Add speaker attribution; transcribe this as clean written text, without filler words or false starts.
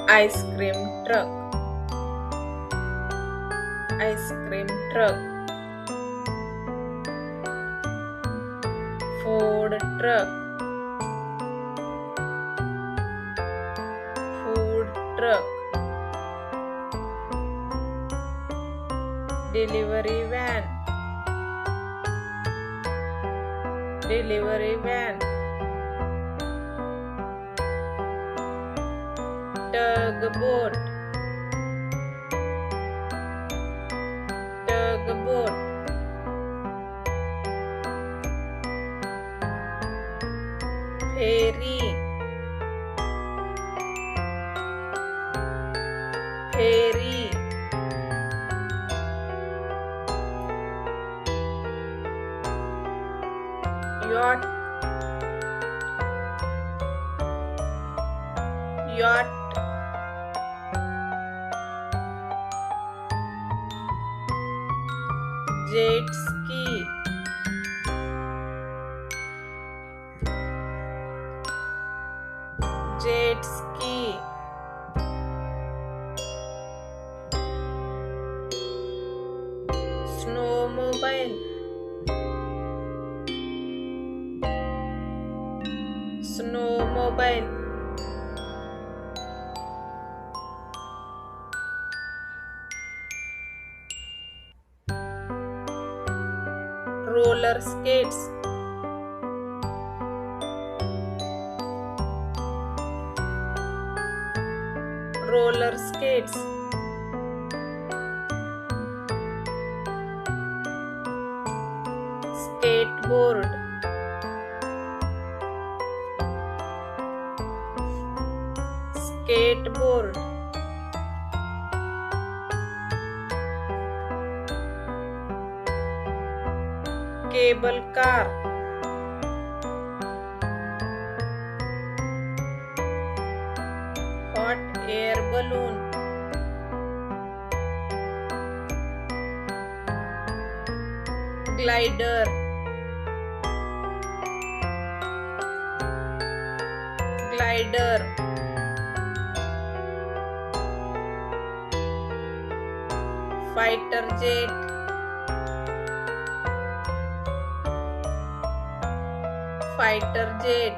Speaker 1: ice cream truck, ice cream truck, food truck, food truck, delivery van, delivery van, tugboat, tugboat, ferry, ferry, yacht, yacht, jet ski, jet ski, snowmobile, snowmobile, roller skates, roller skates, skateboard, skateboard, cable car, hot air balloon, glider, glider, fighter jet, fighter jet,